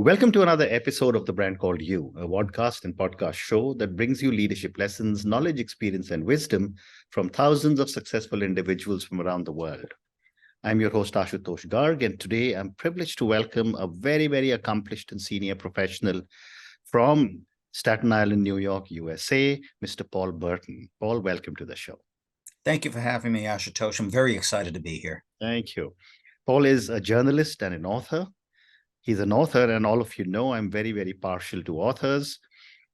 Welcome to another episode of The Brand Called You, a podcast and podcast show that brings you leadership lessons, knowledge, experience, and wisdom from thousands of successful individuals from around the world. I'm your host, Ashutosh Garg, and today I'm privileged to welcome a very, very accomplished and senior professional from Staten Island, New York, USA, Mr. Paul Burton. Paul, welcome to the show. Thank you for having me, Ashutosh. I'm very excited to be here. Thank you. Paul is a journalist and an author. He's an author, and all of you know I'm very, very partial to authors.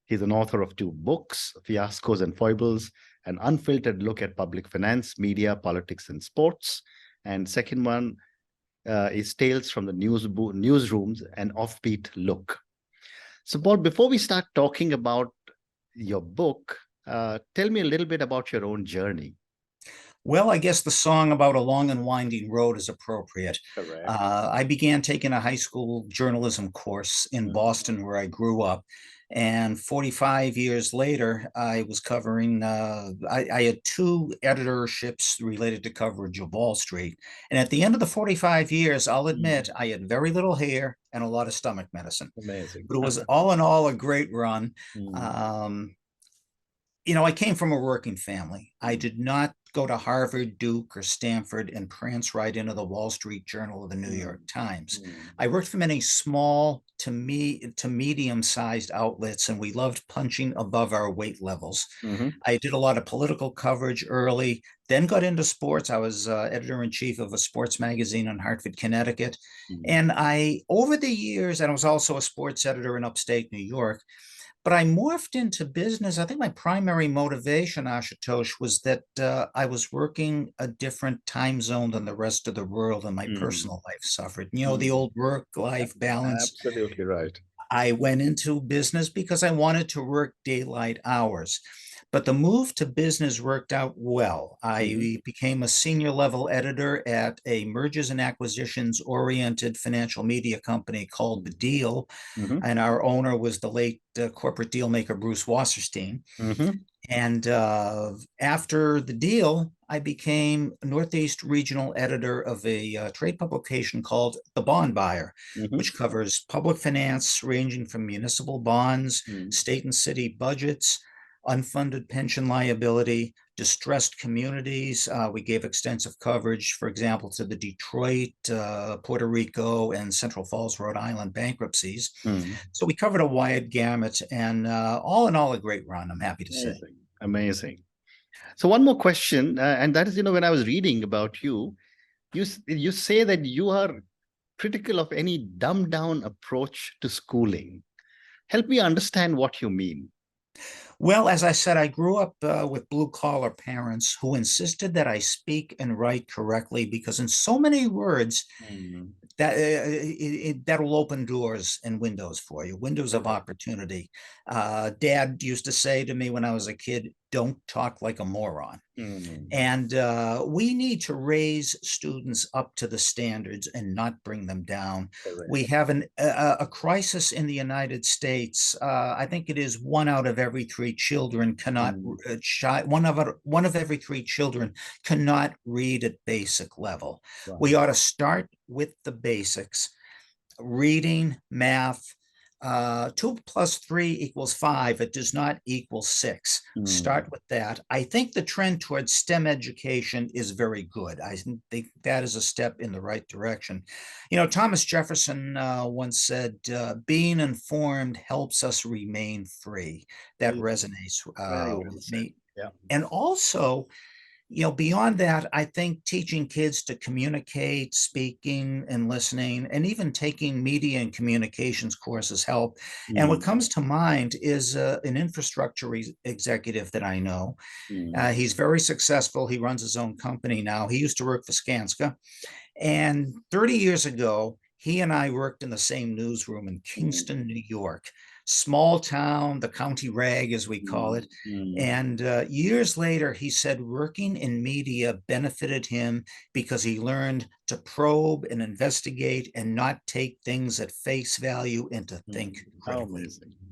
He's an author of 2 books, Fiascoes and Foibles, an unfiltered look at public finance, media, politics, and sports. And second one is Tales from the Newsrooms, an offbeat look. So, Paul, before we start talking about your book, tell me a little bit about your own journey. Well, I guess the song about a long and winding road is appropriate. Correct. I began taking a high school journalism course in Boston, where I grew up. And 45 years later, I was covering, I had 2 editorships related to coverage of Wall Street. And at the end of the 45 years, I'll admit, I had very little hair and a lot of stomach medicine. Amazing. But it was all in all a great run. I came from a working family. I did not go to Harvard, Duke, or Stanford and prance right into the Wall Street Journal or the New York Times. I worked for many small to medium-sized outlets, and we loved punching above our weight levels. I did a lot of political coverage early, then got into sports. I was editor-in-chief of a sports magazine in Hartford, Connecticut. And over the years, and I was also a sports editor in upstate New York, but I morphed into business. I think my primary motivation, Ashutosh, was that I was working a different time zone than the rest of the world, and my personal life suffered. The old work-life balance. Absolutely right. I went into business because I wanted to work daylight hours. But the move to business worked out well. I became a senior level editor at a mergers and acquisitions oriented financial media company called The Deal. And our owner was the late corporate deal maker, Bruce Wasserstein. And after The Deal, I became Northeast regional editor of a trade publication called The Bond Buyer, which covers public finance ranging from municipal bonds, state and city budgets, unfunded pension liability, distressed communities. We gave extensive coverage, for example, to the Detroit, Puerto Rico, and Central Falls, Rhode Island bankruptcies. So we covered a wide gamut, and all in all, a great run, I'm happy to say. Amazing. So one more question, and that is, when I was reading about you, you say that you are critical of any dumbed down approach to schooling. Help me understand what you mean. Well, as I said, I grew up with blue-collar parents who insisted that I speak and write correctly, because in so many words, that'll open doors and windows for you, windows of opportunity. Dad used to say to me when I was a kid, "Don't talk like a moron." And we need to raise students up to the standards and not bring them down. We have a crisis in the United States. I think it is 1 out of every 3 children cannot one of every 3 children cannot read at basic level. We ought to start with the basics: reading, math. 2 + 3 = 5. It does not equal 6. Start with that. I think the trend towards STEM education is very good. I think that is a step in the right direction. Thomas Jefferson once said, "Being informed helps us remain free." That resonates with me. And also, beyond that, I think teaching kids to communicate, speaking and listening, and even taking media and communications courses help. And what comes to mind is an infrastructure executive that I know. He's very successful. He runs his own company now. He used to work for Skanska. And 30 years ago, he and I worked in the same newsroom in Kingston, New York. Small town, the county rag, as we call it. And years later, he said working in media benefited him because he learned to probe and investigate and not take things at face value and to think critically.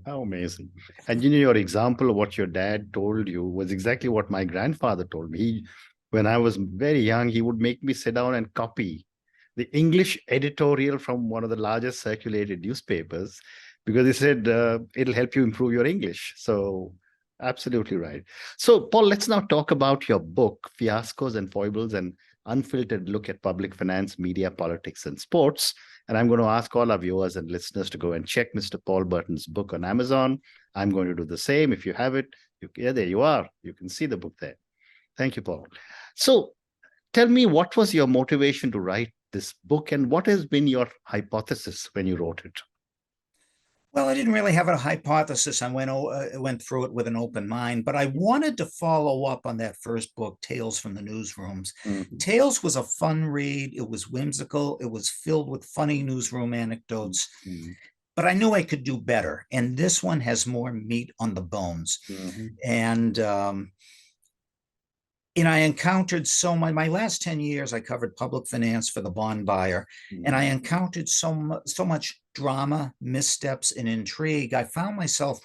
How amazing. And your example of what your dad told you was exactly what my grandfather told me. When I was very young, he would make me sit down and copy the English editorial from one of the largest circulated newspapers, because he said it'll help you improve your English. So absolutely right. So Paul, let's now talk about your book, Fiascoes and Foibles, and Unfiltered Look at Public Finance, Media, Politics, and Sports. And I'm going to ask all our viewers and listeners to go and check Mr. Paul Burton's book on Amazon. I'm going to do the same. If you have it, yeah, there you are. You can see the book there. Thank you, Paul. So tell me, what was your motivation to write this book, and what has been your hypothesis when you wrote it? Well, I didn't really have a hypothesis. I went through it with an open mind, but I wanted to follow up on that first book, Tales from the Newsrooms. Tales was a fun read. It was whimsical. It was filled with funny newsroom anecdotes. But I knew I could do better. And this one has more meat on the bones. And I encountered my last 10 years, I covered public finance for the bond buyer, and I encountered so much drama, missteps, and intrigue. I found myself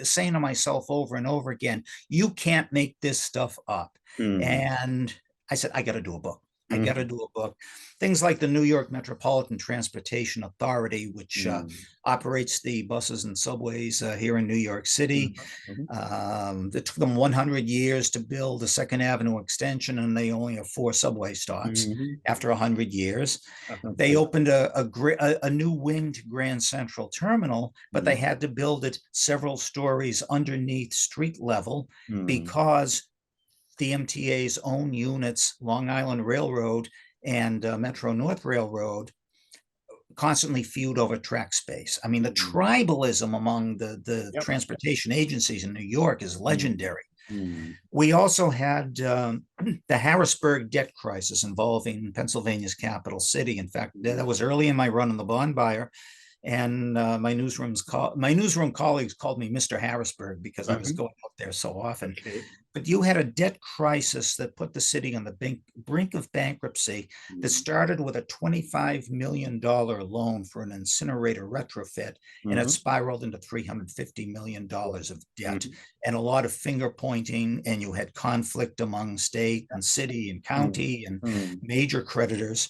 saying to myself over and over again, you can't make this stuff up. And I said, I got to do a book. I got to do a book. Things like the New York Metropolitan Transportation Authority, which operates the buses and subways here in New York City. It took them 100 years to build the Second Avenue extension, and they only have 4 subway stops after 100 years. They opened a new wing to Grand Central Terminal, but they had to build it several stories underneath street level because the MTA's own units, Long Island Railroad and Metro North Railroad, constantly feud over track space. I mean, the tribalism among the transportation agencies in New York is legendary. We also had the Harrisburg debt crisis involving Pennsylvania's capital city. In fact, that was early in my run on the bond buyer. And my newsroom colleagues called me Mr. Harrisburg because I was going out there so often. But you had a debt crisis that put the city on the brink of bankruptcy that started with a $25 million loan for an incinerator retrofit, and it spiraled into $350 million of debt and a lot of finger pointing, and you had conflict among state and city and county and major creditors.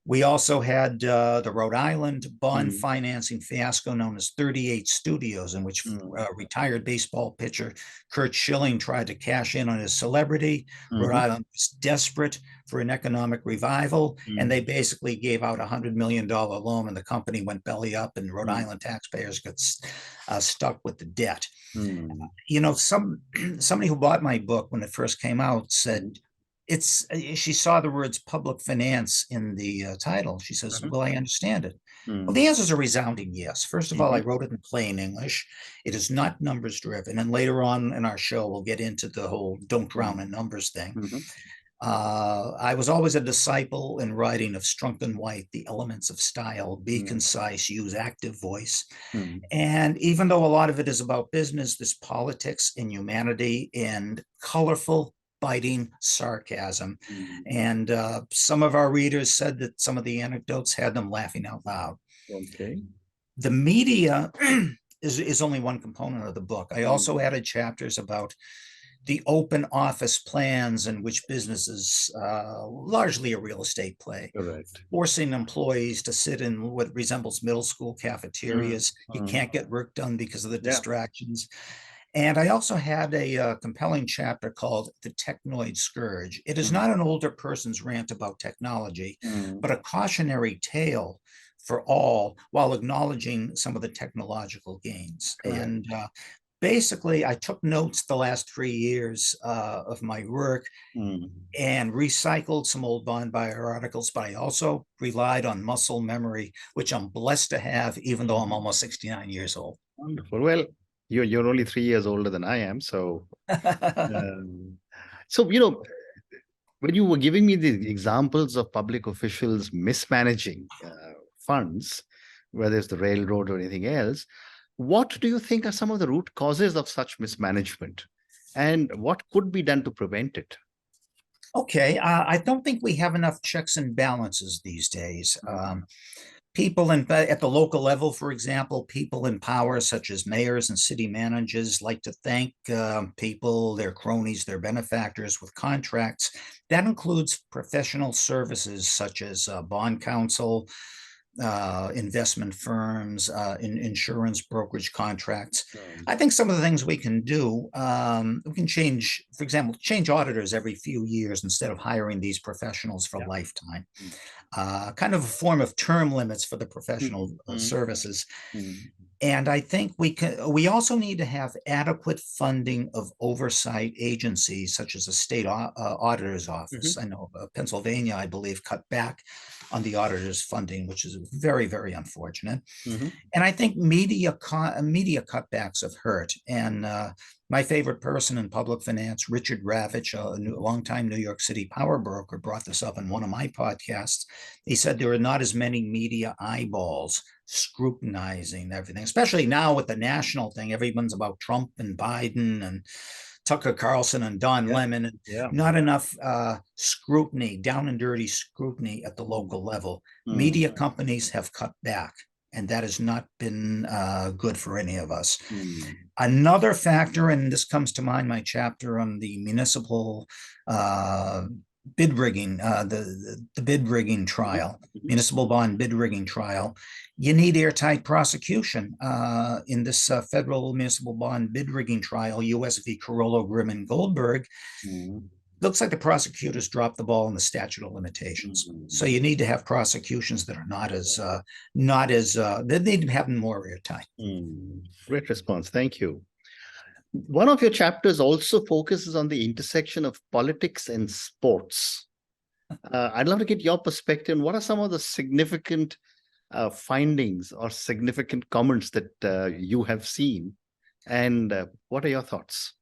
We also had the Rhode Island bond financing fiasco known as 38 Studios, in which retired baseball pitcher Curt Schilling tried to cash in on his celebrity. Rhode Island was desperate for an economic revival, and they basically gave out a $100 million loan, and the company went belly up, and Rhode Island taxpayers got stuck with the debt. Somebody who bought my book when it first came out said, she saw the words public finance in the title. She says, well, I understand it. Well, the answer is a resounding yes. First of all, I wrote it in plain English. It is not numbers driven. And later on in our show, we'll get into the whole don't drown in numbers thing. I was always a disciple in writing of Strunk and White, the elements of style, be concise, use active voice. And even though a lot of it is about business, there's politics and humanity and colorful, biting sarcasm. And some of our readers said that some of the anecdotes had them laughing out loud. The media is only one component of the book. I also added chapters about the open office plans in which businesses, largely a real estate play, forcing employees to sit in what resembles middle school cafeterias. You can't get work done because of the distractions. And I also had a compelling chapter called The Technoid Scourge. It is not an older person's rant about technology, but a cautionary tale for all, while acknowledging some of the technological gains. And basically, I took notes the last 3 years of my work and recycled some old bond buyer articles, but I also relied on muscle memory, which I'm blessed to have, even though I'm almost 69 years old. Wonderful. Well, you're only 3 years older than I am, so when you were giving me the examples of public officials mismanaging funds, whether it's the railroad or anything else, what do you think are some of the root causes of such mismanagement, and what could be done to prevent it? Okay, I don't think we have enough checks and balances these days. people at the local level, for example, people in power, such as mayors and city managers, like to thank people, their cronies, their benefactors with contracts. That includes professional services such as bond counsel, investment firms, insurance brokerage contracts. I think some of the things we can do, we can change, for example, change auditors every few years instead of hiring these professionals for lifetime. Kind of a form of term limits for the professional services. And I think we also need to have adequate funding of oversight agencies, such as the state auditor's office. I know Pennsylvania, I believe, cut back on the auditor's funding, which is very, very unfortunate. And I think media cutbacks have hurt. And my favorite person in public finance, Richard Ravitch, a longtime New York City power broker, brought this up in one of my podcasts. He said there are not as many media eyeballs scrutinizing everything, especially now with the national thing. Everyone's about Trump and Biden and Tucker Carlson and Don Lemon, and not enough scrutiny, down and dirty scrutiny at the local level. Media companies have cut back, and that has not been good for any of us. Another factor, and this comes to mind, my chapter on the municipal bid rigging, the bid rigging trial, municipal bond bid rigging trial. You need airtight prosecution in this federal municipal bond bid rigging trial, US v. Carollo, Grimm, and Goldberg. Looks like the prosecutors dropped the ball in the statute of limitations. So you need to have prosecutions that are they need to have more airtight. Great response. Thank you. One of your chapters also focuses on the intersection of politics and sports. I'd love to get your perspective. What are some of the significant findings or significant comments that you have seen? And what are your thoughts?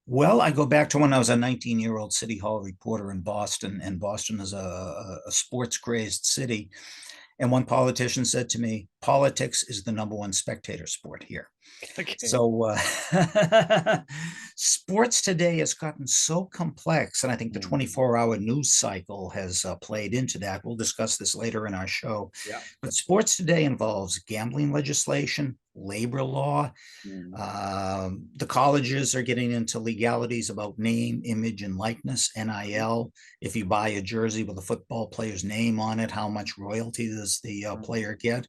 Well, I go back to when I was a 19-year-old City Hall reporter in Boston, and Boston is a sports-crazed city. And one politician said to me, politics is the #1 spectator sport here. Okay. So sports today has gotten so complex, and I think the 24-hour news cycle has played into that. We'll discuss this later in our show. But sports today involves gambling legislation, labor law. The colleges are getting into legalities about name, image, and likeness, NIL. If you buy a jersey with a football player's name on it, how much royalty does the player get?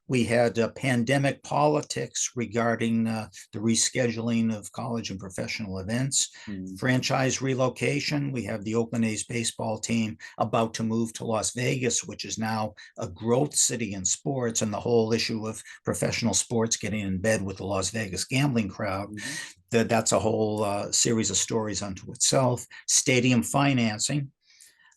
We had pandemic politics regarding the rescheduling of college and professional events, franchise relocation. We have the Oakland A's baseball team about to move to Las Vegas, which is now a growth city in sports, and the whole issue of professional sports getting in bed with the Las Vegas gambling crowd. That's a whole series of stories unto itself. Stadium financing.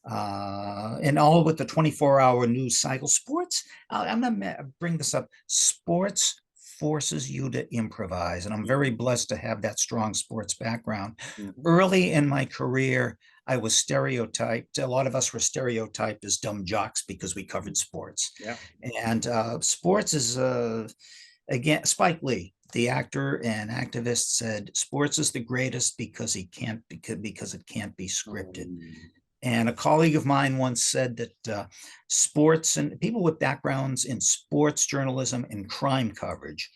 And all with the 24-hour news cycle. Sports, I'm going to bring this up. Sports forces you to improvise. And I'm very blessed to have that strong sports background. Early in my career, I was stereotyped. A lot of us were stereotyped as dumb jocks because we covered sports. And sports is, again, Spike Lee, the actor and activist, said, sports is the greatest because it can't be scripted. And a colleague of mine once said that sports and people with backgrounds in sports journalism and crime coverage,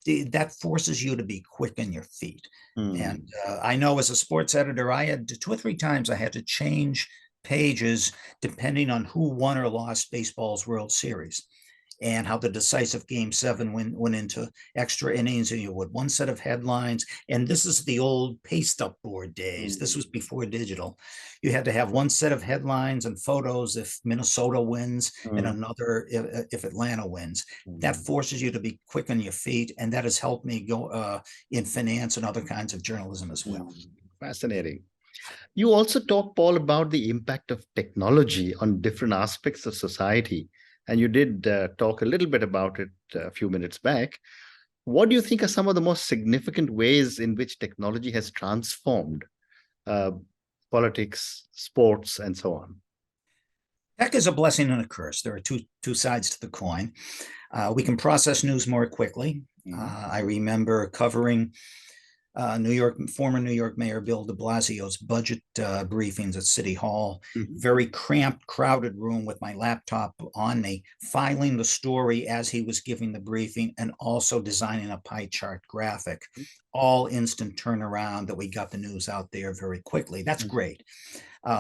that forces you to be quick on your feet. And I know as a sports editor, I had 2 or 3 times I had to change pages depending on who won or lost baseball's World Series, and how the decisive Game 7 went into extra innings, and you would one set of headlines. And this is the old paste-up board days. This was before digital. You had to have one set of headlines and photos if Minnesota wins, and another if Atlanta wins. That forces you to be quick on your feet, and that has helped me go in finance and other kinds of journalism as well. Fascinating. You also talk, Paul, about the impact of technology on different aspects of society. And you did talk a little bit about it a few minutes back. What do you think are some of the most significant ways in which technology has transformed politics, sports, and so on? Tech is a blessing and a curse. There are two sides to the coin. We can process news more quickly. I remember covering former New York Mayor Bill de Blasio's budget briefings at City Hall. Mhm. Very cramped, crowded room with my laptop on me, filing the story as he was giving the briefing and also designing a pie chart graphic. All instant turnaround that we got the news out there very quickly. That's great.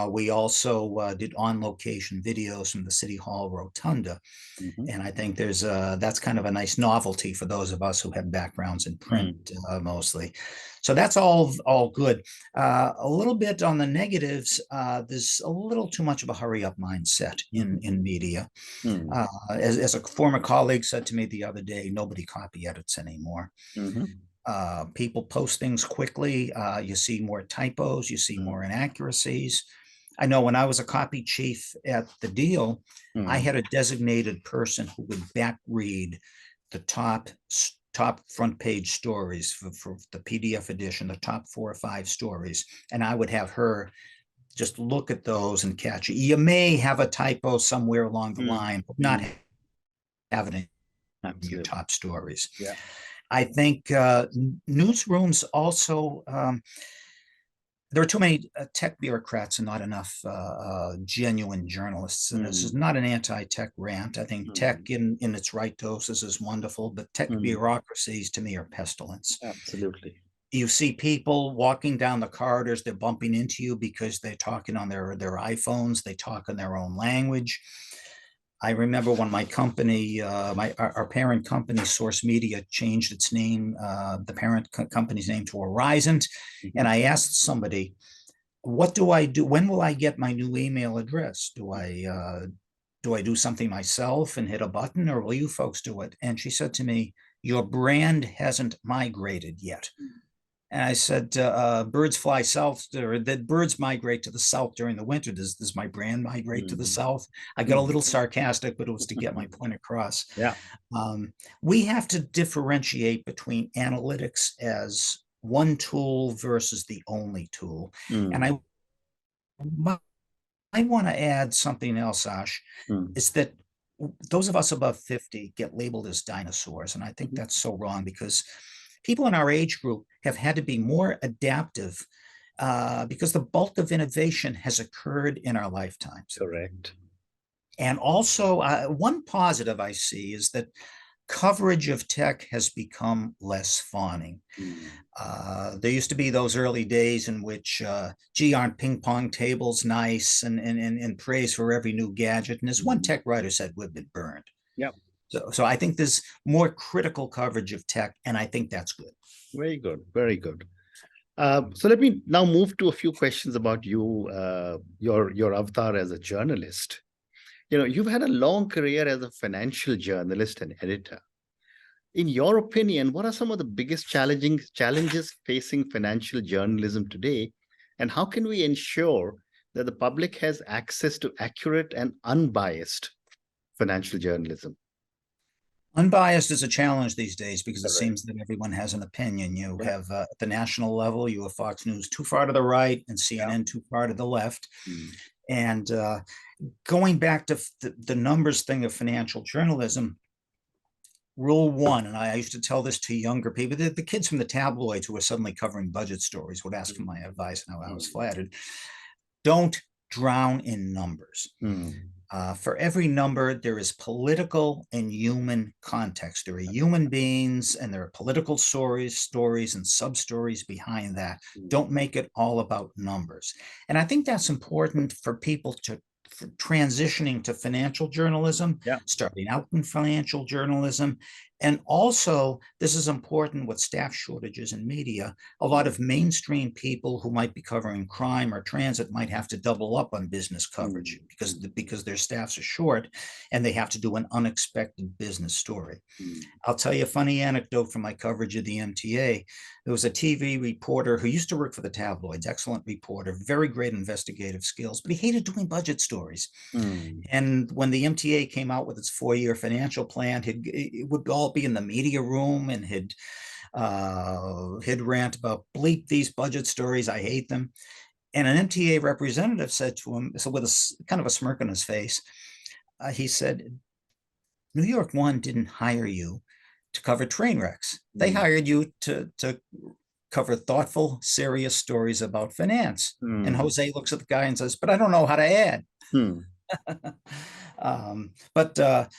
We also did on-location videos from the City Hall Rotunda. And I think that's kind of a nice novelty for those of us who have backgrounds in print mostly. So that's all good. A little bit on the negatives, there's a little too much of a hurry up mindset in media. As a former colleague said to me the other day, nobody copy edits anymore. People post things quickly. You see more typos, you see more inaccuracies. I know when I was a copy chief at the Deal, I had a designated person who would back read the top front page stories for the PDF edition, the top 4 or 5 stories. And I would have her just look at those and catch it. You may have a typo somewhere along the line, but not have it in your top stories. Yeah. I think newsrooms also, there are too many tech bureaucrats and not enough genuine journalists. And this is not an anti-tech rant. I think tech in its right doses is wonderful, but tech bureaucracies to me are pestilence. Absolutely. You see people walking down the corridors, they're bumping into you because they're talking on their iPhones, they talk in their own language. I remember when my company, our parent company, Source Media, changed its name, the parent company's name, to Horizon. And I asked somebody, what do I do? When will I get my new email address? Do I do something myself and hit a button, or will you folks do it? And she said to me, your brand hasn't migrated yet. And I said, birds fly south, or that birds migrate to the south during the winter. Does my brand migrate to the south? I got a little sarcastic, but it was to get my point across. Yeah. We have to differentiate between analytics as one tool versus the only tool. And I want to add something else, Ash, is that those of us above 50 get labeled as dinosaurs. And I think that's so wrong, because people in our age group have had to be more adaptive because the bulk of innovation has occurred in our lifetimes. Correct. And also, one positive I see is that coverage of tech has become less fawning. There used to be those early days in which, gee, aren't ping pong tables nice, and praise for every new gadget. And as one tech writer said, we've been burned. Yeah. So I think there's more critical coverage of tech, and I think that's good. Very good. Very good. So let me now move to a few questions about you, your avatar as a journalist. You've had a long career as a financial journalist and editor. In your opinion, what are some of the biggest challenges facing financial journalism today, and how can we ensure that the public has access to accurate and unbiased financial journalism? Unbiased is a challenge these days because it seems that everyone has an opinion. You have at the national level, you have Fox News too far to the right and CNN too far to the left. And going back to the numbers thing of financial journalism, rule one, and I used to tell this to younger people, the kids from the tabloids who were suddenly covering budget stories would ask for my advice, and I was flattered. Don't drown in numbers. For every number, there is political and human context. There are human beings, and there are political stories and sub-stories behind that. Don't make it all about numbers. And I think that's important for people for transitioning to financial journalism, starting out in financial journalism. And also, this is important with staff shortages in media. A lot of mainstream people who might be covering crime or transit might have to double up on business coverage because their staffs are short and they have to do an unexpected business story. I'll tell you a funny anecdote from my coverage of the MTA. There was a TV reporter who used to work for the tabloids, excellent reporter, very great investigative skills, but he hated doing budget stories. And when the MTA came out with its 4-year financial plan, it would all be in the media room, and he'd rant about, bleep these budget stories, I hate them. And an MTA representative said to him, so with a kind of a smirk on his face, he said, New York One didn't hire you to cover train wrecks. They hired you to cover thoughtful, serious stories about finance. And Hmm. Jose looks at the guy and says, but I don't know how to add. Hmm. But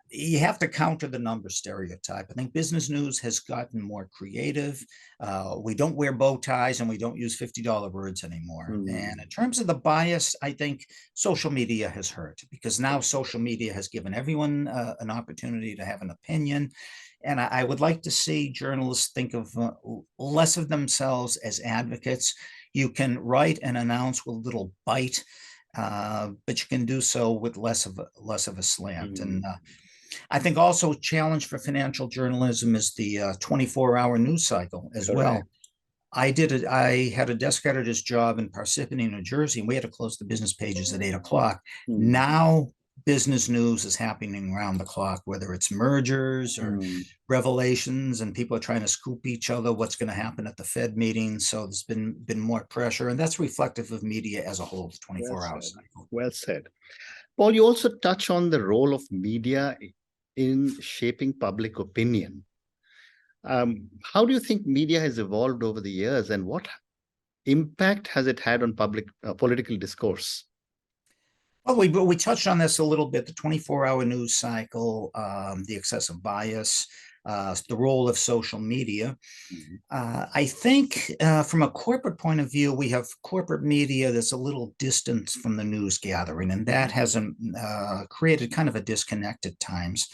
you have to counter the number stereotype. I think business news has gotten more creative. We don't wear bow ties and we don't use $50 words anymore. And in terms of the bias, I think social media has hurt, because now social media has given everyone an opportunity to have an opinion. And I would like to see journalists think of less of themselves as advocates. You can write and announce with a little bite, but you can do so with less of a slant. And I think also a challenge for financial journalism is the 24-hour news cycle as well. Correct. I had a desk editor's job in Parsippany, New Jersey, and we had to close the business pages at 8 o'clock. Hmm. Now business news is happening around the clock, whether it's mergers or Hmm. revelations, and people are trying to scoop each other what's going to happen at the Fed meeting. So there's been more pressure, and that's reflective of media as a whole, the Well 24-hour said. cycle. Well said. Paul, you also touch on the role of media in shaping public opinion. How do you think media has evolved over the years, and what impact has it had on public political discourse? Well, we touched on this a little bit, the 24-hour news cycle, the excessive bias, the role of social media. I think from a corporate point of view, we have corporate media that's a little distant from the news gathering, and that has created kind of a disconnect at times.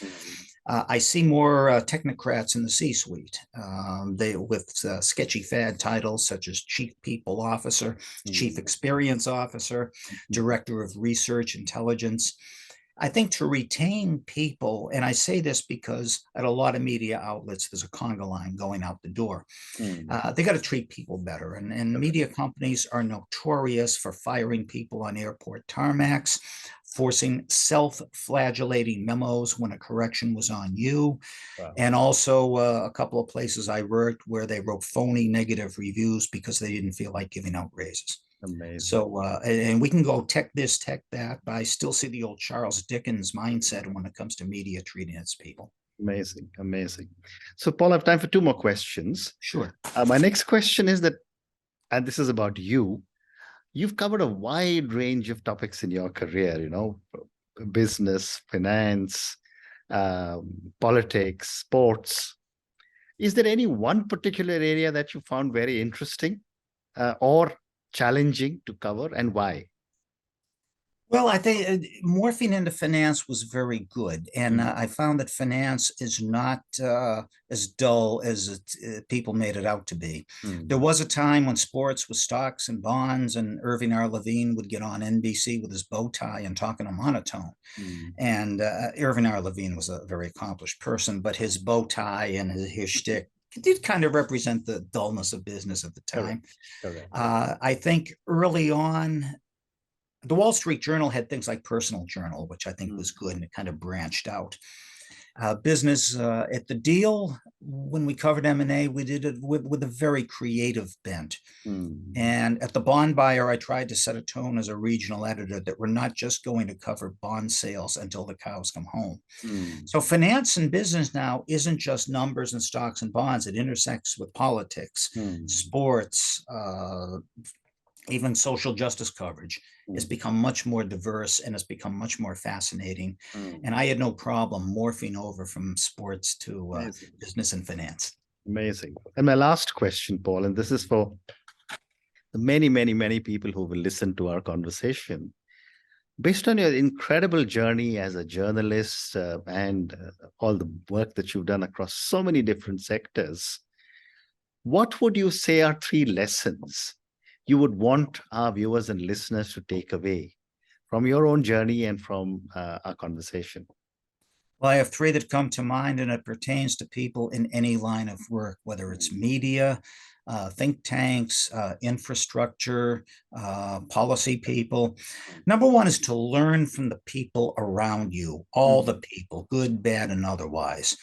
I see more technocrats in the C-suite, they with sketchy fad titles such as Chief People Officer, Chief Experience Officer, Director of Research Intelligence. I think to retain people, and I say this because at a lot of media outlets, there's a conga line going out the door. They got to treat people better. And media companies are notorious for firing people on airport tarmacs, forcing self-flagellating memos when a correction was on you. Wow. And also a couple of places I worked where they wrote phony negative reviews because they didn't feel like giving out raises. Amazing. So, and we can go tech this, tech that, but I still see the old Charles Dickens mindset when it comes to media treating its people. Amazing, amazing. So, Paul, I have time for two more questions. Sure. My next question is that, and this is about you, you've covered a wide range of topics in your career, business, finance, politics, sports. Is there any one particular area that you found very interesting or challenging to cover, and why? Well, I think morphing into finance was very good. And I found that finance is not as dull as people made it out to be. There was a time when sports was stocks and bonds, and Irving R. Levine would get on NBC with his bow tie and talk in a monotone. And Irving R. Levine was a very accomplished person, but his bow tie and his shtick did kind of represent the dullness of business at the time. Correct. I think early on, the Wall Street Journal had things like Personal Journal, which I think was good, and it kind of branched out. Business at the Deal, when we covered M&A, we did it with a very creative bent. And at the Bond Buyer, I tried to set a tone as a regional editor that we're not just going to cover bond sales until the cows come home. So finance and business now isn't just numbers and stocks and bonds. It intersects with politics, sports, even social justice coverage. It's become much more diverse, and it's become much more fascinating. And I had no problem morphing over from sports to business and finance. Amazing. And my last question, Paul, and this is for the many, many, many people who will listen to our conversation. Based on your incredible journey as a journalist and all the work that you've done across so many different sectors, what would you say are 3 lessons you would want our viewers and listeners to take away from your own journey and from our conversation? Well, I have 3 that come to mind, and it pertains to people in any line of work, whether it's media, think tanks, infrastructure, policy people. Number 1 is to learn from the people around you, all the people, good, bad, and otherwise.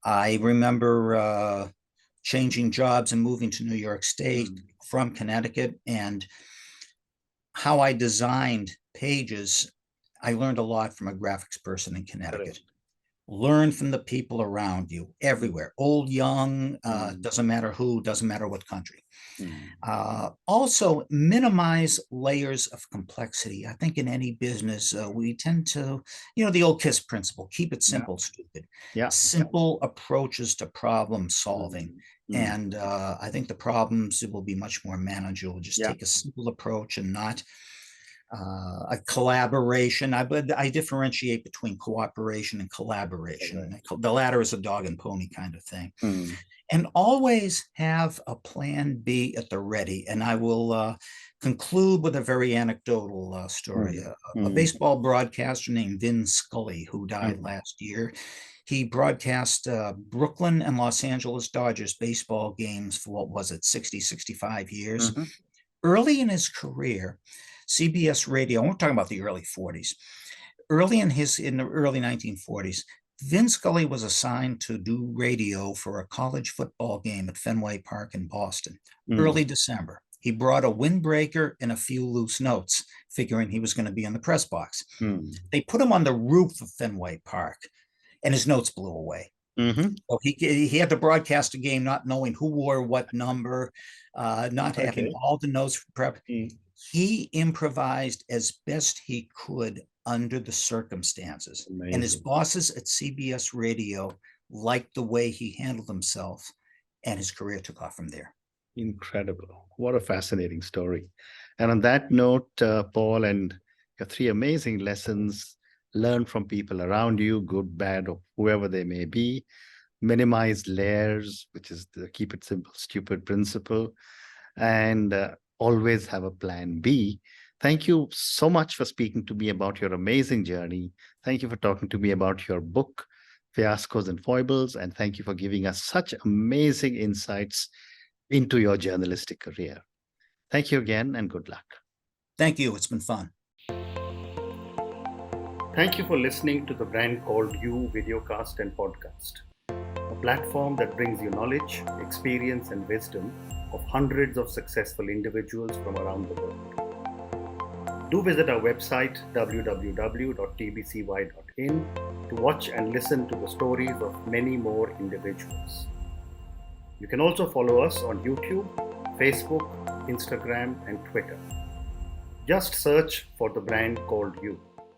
I remember changing jobs and moving to New York State from Connecticut, and how I designed pages, I learned a lot from a graphics person in Connecticut. Learn from the people around you everywhere, old, young, doesn't matter who, doesn't matter what country. Also, minimize layers of complexity. I think in any business, we tend to, the old KISS principle, keep it simple, stupid. Simple approaches to problem solving. And I think the problems will be much more manageable. Just take a simple approach and not a collaboration. I differentiate between cooperation and collaboration. The latter is a dog and pony kind of thing. And always have a plan B at the ready. And I will conclude with a very anecdotal story. A baseball broadcaster named Vin Scully, who died last year, he broadcast Brooklyn and Los Angeles Dodgers baseball games for, what was it, 60, 65 years. Early in his career, CBS Radio, we're talking about the early 40s, in the early 1940s, Vin Scully was assigned to do radio for a college football game at Fenway Park in Boston, early December. He brought a windbreaker and a few loose notes, figuring he was going to be in the press box. They put him on the roof of Fenway Park, and his notes blew away. So he had to broadcast a game not knowing who wore what number, not having all the notes prep. He improvised as best he could under the circumstances. Amazing. And his bosses at CBS Radio liked the way he handled himself, and his career took off from there. Incredible. What a fascinating story. And on that note, Paul, and your 3 amazing lessons: learn from people around you, good, bad, or whoever they may be; minimize layers, which is the keep it simple, stupid principle; and always have a plan B. Thank you so much for speaking to me about your amazing journey. Thank you for talking to me about your book, Fiascoes and Foibles, and thank you for giving us such amazing insights into your journalistic career. Thank you again, and good luck. Thank you. It's been fun. Thank you for listening to the Brand Called You videocast and podcast, a platform that brings you knowledge, experience, and wisdom of hundreds of successful individuals from around the world. Do visit our website, www.tbcy.in, to watch and listen to the stories of many more individuals. You can also follow us on YouTube, Facebook, Instagram, and Twitter. Just search for The Brand Called You.